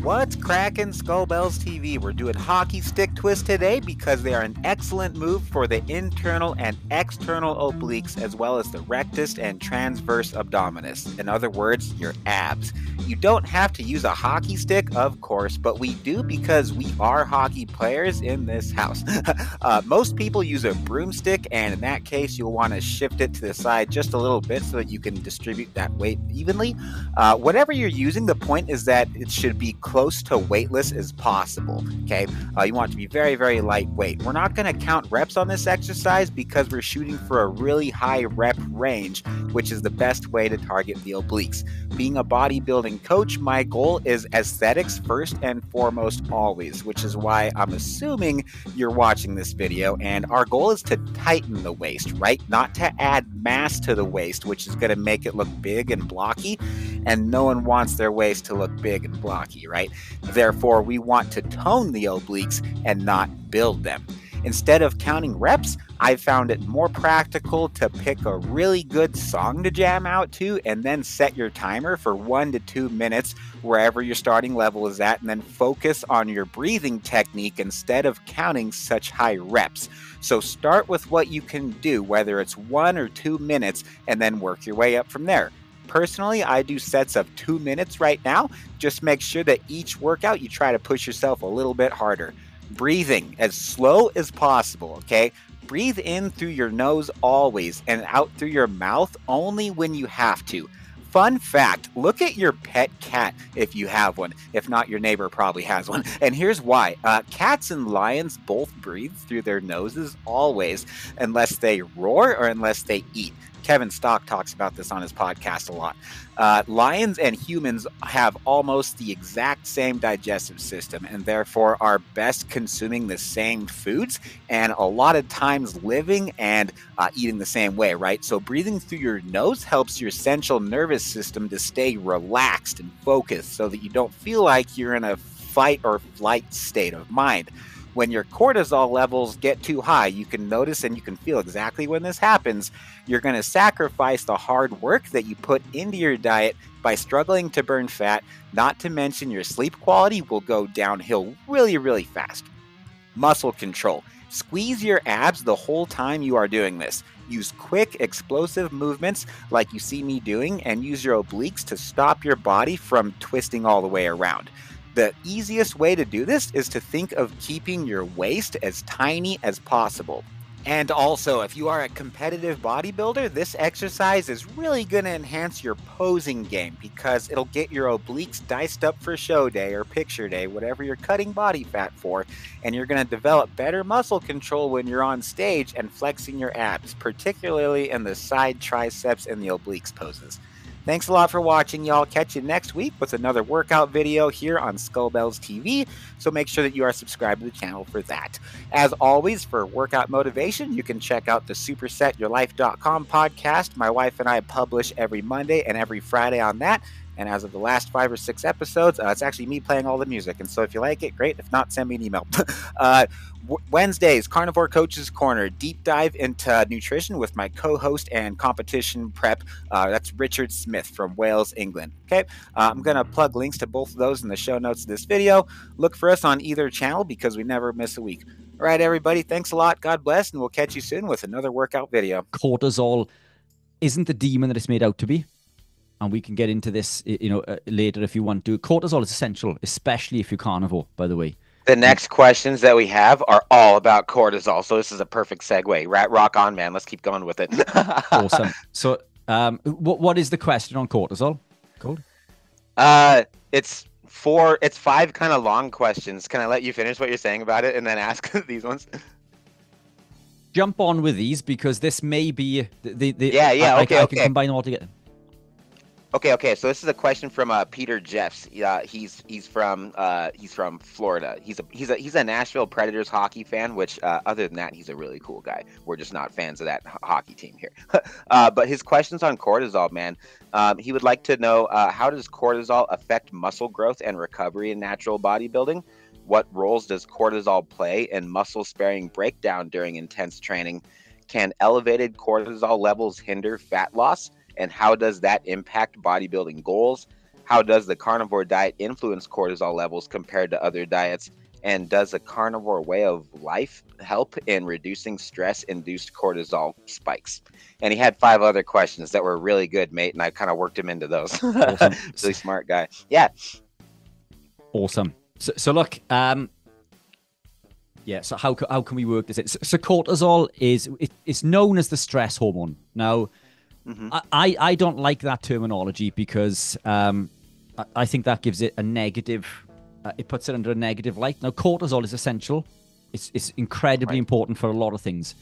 What's crackin', Skullbells TV? We're doing hockey stick twists today because they are an excellent move for the internal and external obliques as well as the rectus and transverse abdominis. In other words, your abs. You don't have to use a hockey stick, of course, but we do because we are hockey players in this house. Most people use a broomstick, and in that case, you'll want to shift it to the side just a little bit so that you can distribute that weight evenly. Whatever you're using, the point is that it should be close to weightless as possible, okay? You want it to be very, very lightweight. We're not going to count reps on this exercise because we're shooting for a really high rep range, which is the best way to target the obliques. Being a bodybuilding coach, my goal is aesthetics first and foremost always, which is why I'm assuming you're watching this video, and our goal is to tighten the waist, right? Not to add mass to the waist, which is going to make it look big and blocky, and no one wants their waist to look big and blocky, right? Therefore, we want to tone the obliques and not build them. Instead of counting reps, I found it more practical to pick a really good song to jam out to and then set your timer for 1 to 2 minutes wherever your starting level is at, and then focus on your breathing technique instead of counting such high reps. So start with what you can do, whether it's 1 or 2 minutes, and then work your way up from there. Personally, I do sets of 2 minutes right now. Just make sure that each workout you try to push yourself a little bit harder. Breathing as slow as possible, okay? Breathe in through your nose always and out through your mouth only when you have to. Fun fact, look at your pet cat if you have one. If not, your neighbor probably has one. And here's why. Cats and lions both breathe through their noses always, unless they roar or unless they eat. Kevin Stock talks about this on his podcast a lot. Lions and humans have almost the exact same digestive system and therefore are best consuming the same foods and a lot of times living and eating the same way, right? So breathing through your nose helps your central nervous system to stay relaxed and focused so that you don't feel like you're in a fight or flight state of mind. When your cortisol levels get too high, you can notice and you can feel exactly when this happens. You're going to sacrifice the hard work that you put into your diet by struggling to burn fat, not to mention your sleep quality will go downhill really, really fast. Muscle control. Squeeze your abs the whole time you are doing this. Use quick, explosive movements like you see me doing, and use your obliques to stop your body from twisting all the way around. The easiest way to do this is to think of keeping your waist as tiny as possible. And also, if you are a competitive bodybuilder, this exercise is really going to enhance your posing game because it'll get your obliques diced up for show day or picture day, whatever you're cutting body fat for, and you're going to develop better muscle control when you're on stage and flexing your abs, particularly in the side triceps and the obliques poses. Thanks a lot for watching, y'all. Catch you next week with another workout video here on Skullbells TV, so make sure that you are subscribed to the channel for that. As always, for workout motivation, you can check out the supersetyourlife.com podcast. My wife and I publish every Monday and every Friday on that, and as of the last 5 or 6 episodes, it's actually me playing all the music, and so if you like it, great. If not, send me an email. Wednesdays, Carnivore Coach's Corner, deep dive into nutrition with my co-host and competition prep. That's Richard Smith from Wales, England. Okay, I'm going to plug links to both of those in the show notes of this video. Look for us on either channel because we never miss a week. All right, everybody, thanks a lot. God bless, and we'll catch you soon with another workout video. Cortisol isn't the demon that it's made out to be. And we can get into this, later if you want to. Cortisol is essential, especially if you're carnivore, by the way. The next questions that we have are all about cortisol, so this is a perfect segue. Rock on, man. Let's keep going with it. Awesome. So, what is the question on cortisol? Cool. It's 5 kind of long questions. Can I let you finish what you're saying about it and then ask these ones? Jump on with these because this may be I can combine them all together. Okay. So this is a question from Peter Jeffs. He's from Florida. He's a Nashville Predators hockey fan. Which other than that, he's a really cool guy. We're just not fans of that hockey team here. But his question's on cortisol, man. He would like to know how does cortisol affect muscle growth and recovery in natural bodybuilding? What roles does cortisol play in muscle-sparing breakdown during intense training? Can elevated cortisol levels hinder fat loss? And how does that impact bodybuilding goals? How does the carnivore diet influence cortisol levels compared to other diets? And does a carnivore way of life help in reducing stress-induced cortisol spikes? And he had 5 other questions that were really good, mate, and I kind of worked him into those. Awesome. Really smart guy. Yeah. Awesome. So look, yeah. So how can we work this in? So cortisol is known as the stress hormone. Now, I don't like that terminology because I think that gives it a negative. It puts it under a negative light. Now, cortisol is essential. It's incredibly important for a lot of things.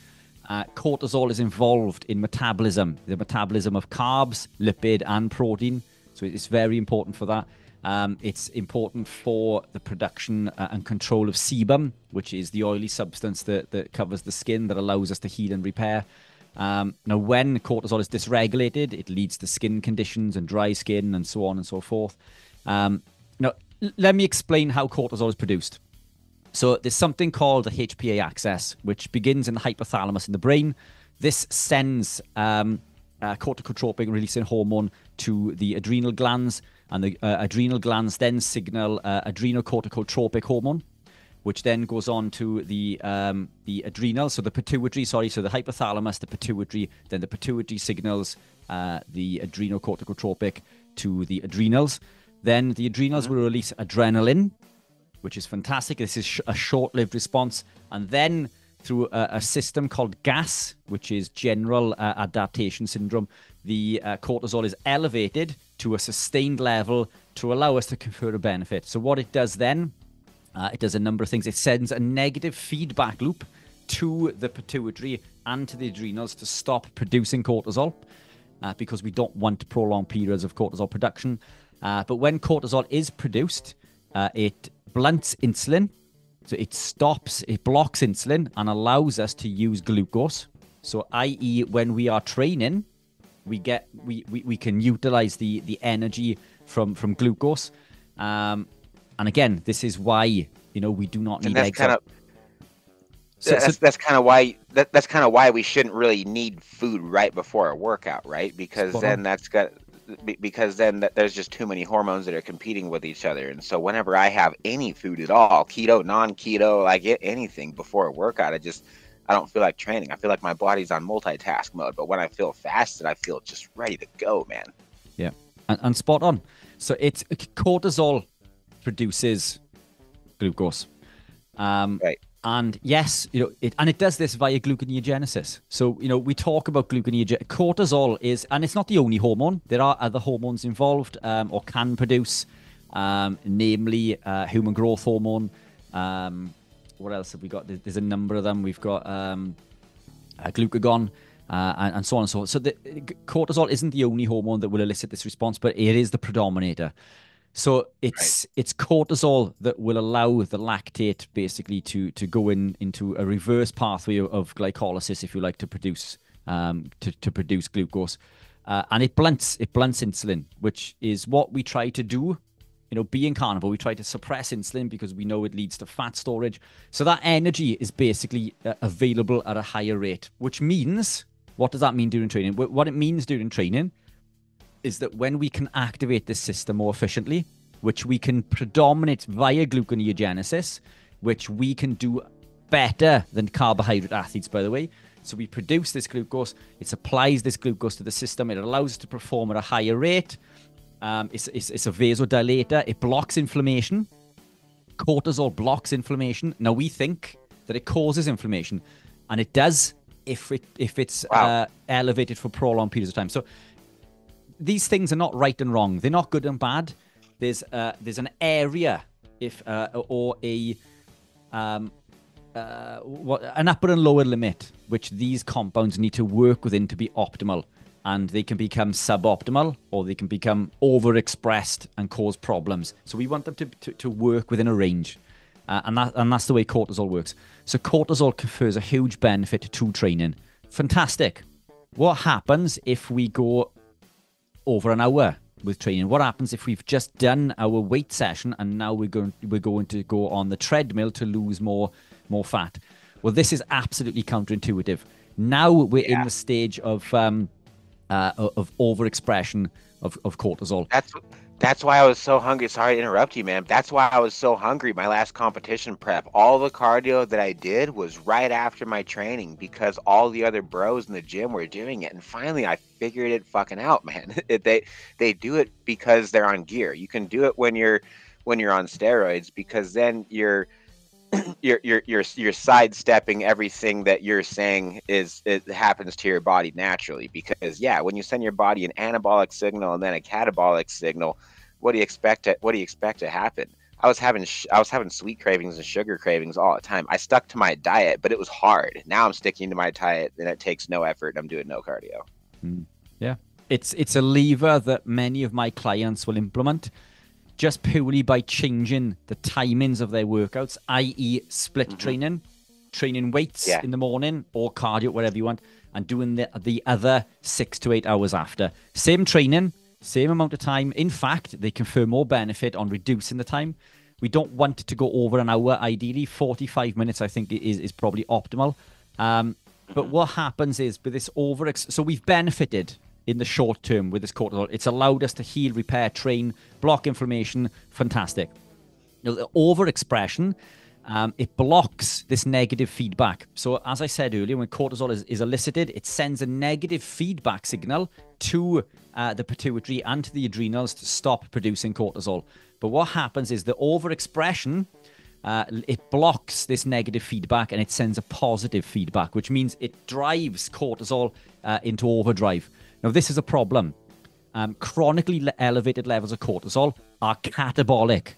Cortisol is involved in metabolism, the metabolism of carbs, lipid, and protein. So it's very important for that. It's important for the production and control of sebum, which is the oily substance that covers the skin that allows us to heal and repair. Now, when cortisol is dysregulated, it leads to skin conditions and dry skin and so on and so forth. Now, let me explain how cortisol is produced. So there's something called the HPA axis, which begins in the hypothalamus in the brain. This sends corticotropic releasing hormone to the adrenal glands, and the adrenal glands then signal adrenocorticotropic hormone, which then goes on to the adrenal, so the pituitary, so the hypothalamus, the pituitary, then the pituitary signals the adrenocorticotropic to the adrenals. Then the adrenals will release adrenaline, which is fantastic. This is a short-lived response. And then through a system called GAS, which is General Adaptation Syndrome, the cortisol is elevated to a sustained level to allow us to confer a benefit. So what it does then, it does a number of things. It sends a negative feedback loop to the pituitary and to the adrenals to stop producing cortisol because we don't want prolonged periods of cortisol production. But when cortisol is produced, it blunts insulin. So it blocks insulin and allows us to use glucose. So i.e. when we are training, we can utilize the energy from glucose. And again, this is why, we do not need eggs. That's kind of why we shouldn't really need food right before a workout, right? Because then there's just too many hormones that are competing with each other. And so whenever I have any food at all, keto, non-keto, I get anything before a workout, I don't feel like training. I feel like my body's on multitask mode. But when I feel fasted, I feel just ready to go, man. Yeah, and spot on. So it's cortisol produces glucose. Right. And yes, it does this via gluconeogenesis. So, we talk about gluconeogenesis. Cortisol is, and it's not the only hormone. There are other hormones involved or can produce, namely human growth hormone. What else have we got? There's a number of them. We've got glucagon and so on and so on. So the cortisol isn't the only hormone that will elicit this response, but it is the predominator. So it's cortisol that will allow the lactate basically to go into a reverse pathway of glycolysis, if you like, to produce glucose, and it blunts insulin, which is what we try to do. Being carnivore, we try to suppress insulin because we know it leads to fat storage. So that energy is basically available at a higher rate, which means, what does that mean during training? What it means during training is that when we can activate this system more efficiently, which we can predominate via gluconeogenesis, which we can do better than carbohydrate athletes, by the way. So we produce this glucose, it supplies this glucose to the system, it allows us to perform at a higher rate. It's a vasodilator, it blocks inflammation. Cortisol blocks inflammation. Now we think that it causes inflammation, and it does if it's elevated for prolonged periods of time. So these things are not right and wrong. They're not good and bad. There's an area an upper and lower limit which these compounds need to work within to be optimal, and they can become suboptimal or they can become overexpressed and cause problems. So we want them to work within a range, and that's the way cortisol works. So cortisol confers a huge benefit to training. Fantastic. What happens if we go over an hour with training? What happens if we've just done our weight session and now we're going to go on the treadmill to lose more fat? Well, this is absolutely counterintuitive. Now we're in the stage of overexpression of cortisol. That's why I was so hungry. Sorry to interrupt you, man. That's why I was so hungry. My last competition prep, all the cardio that I did was right after my training because all the other bros in the gym were doing it. And finally, I figured it fucking out, man. They do it because they're on gear. You can do it when you're on steroids because then you're sidestepping everything that you're saying it happens to your body naturally. Because when you send your body an anabolic signal and then a catabolic signal, what do you expect to happen? I was having sweet cravings and sugar cravings all the time. I stuck to my diet, but it was hard. Now I'm sticking to my diet and it takes no effort and I'm doing no cardio. Yeah, it's a lever that many of my clients will implement just purely by changing the timings of their workouts, i.e. split training weights in the morning or cardio, whatever you want, and doing the other 6 to 8 hours after. Same training, same amount of time. In fact, they confer more benefit on reducing the time. We don't want it to go over an hour. Ideally, 45 minutes, I think, is probably optimal. But what happens is with this so we've benefited in the short term with this cortisol. It's allowed us to heal, repair, train, block inflammation. Fantastic. Now, the overexpression, it blocks this negative feedback. So as I said earlier, when cortisol is elicited, it sends a negative feedback signal to the pituitary and to the adrenals to stop producing cortisol. But what happens is the overexpression, it blocks this negative feedback and it sends a positive feedback, which means it drives cortisol into overdrive. Now, this is a problem. Chronically elevated levels of cortisol are catabolic.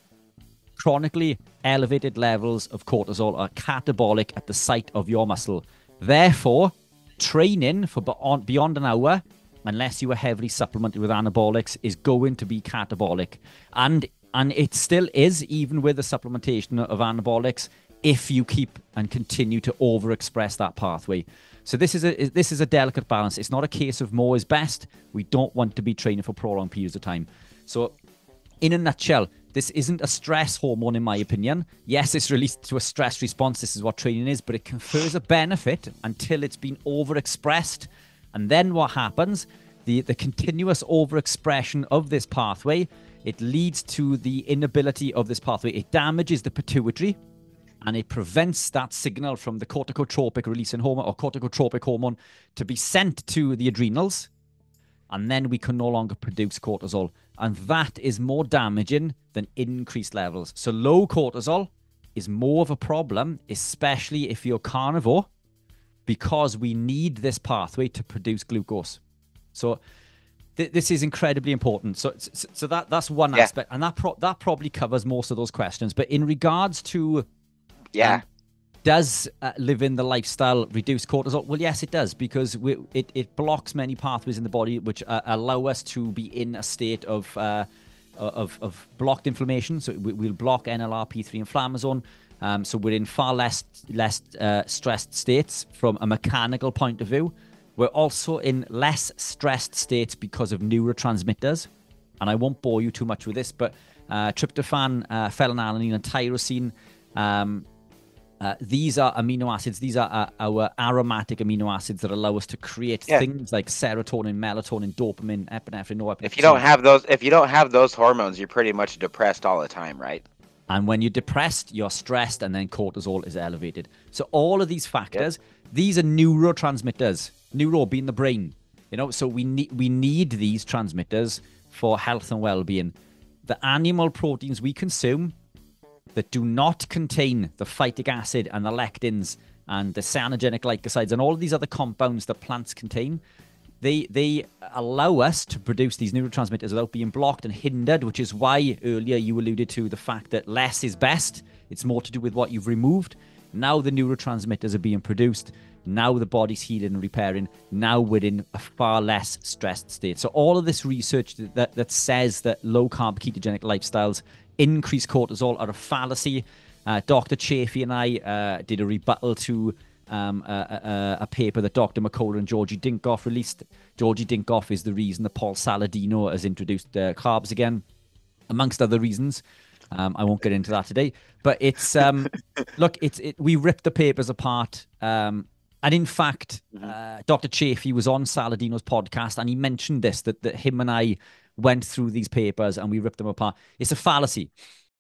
Chronically elevated levels of cortisol are catabolic at the site of your muscle. Therefore, training for beyond an hour, unless you are heavily supplemented with anabolics, is going to be catabolic. And it still is, even with the supplementation of anabolics, if you keep and continue to overexpress that pathway. So this is a delicate balance. It's not a case of more is best. We don't want to be training for prolonged periods of time. So in a nutshell, this isn't a stress hormone, in my opinion. Yes, it's released to a stress response. This is what training is, but it confers a benefit until it's been overexpressed. And then what happens? The continuous overexpression of this pathway, it leads to the inability of this pathway. It damages the pituitary, and it prevents that signal from the corticotropic releasing hormone or corticotropic hormone to be sent to the adrenals, and then we can no longer produce cortisol. And that is more damaging than increased levels. So low cortisol is more of a problem, especially if you're carnivore, because we need this pathway to produce glucose. So this is incredibly important. So that's one aspect, and that probably covers most of those questions. But in regards to does living the lifestyle reduce cortisol? Well, yes, it does, because it blocks many pathways in the body which allow us to be in a state of blocked inflammation. So we'll block NLRP3 inflammasome. So we're in far less stressed states from a mechanical point of view. We're also in less stressed states because of neurotransmitters. And I won't bore you too much with this, but tryptophan, phenylalanine, and tyrosine, these are amino acids. These are our aromatic amino acids that allow us to create things like serotonin, melatonin, dopamine, epinephrine, norepinephrine. If you don't have those hormones, you're pretty much depressed all the time, right? And when you're depressed, you're stressed, and then cortisol is elevated. So all of these factors, these are neurotransmitters. Neuro being the brain, So we need these transmitters for health and well-being. The animal proteins we consume that do not contain the phytic acid and the lectins and the cyanogenic glycosides and all of these other compounds that plants contain, they allow us to produce these neurotransmitters without being blocked and hindered, which is why earlier you alluded to the fact that less is best. It's more to do with what you've removed. Now the neurotransmitters are being produced. Now the body's healing and repairing. Now we're in a far less stressed state. So all of this research that says that low-carb ketogenic lifestyles increase cortisol are a fallacy. Dr. Chafee and I did a rebuttal to a paper that Dr. McCullough and Georgie Dinkoff released. Georgie Dinkoff is the reason that Paul Saladino has introduced carbs again, amongst other reasons. I won't get into that today. But it's look, we ripped the papers apart. And in fact, Dr. Chafee was on Saladino's podcast, and he mentioned this, that him and I went through these papers and we ripped them apart. It's a fallacy.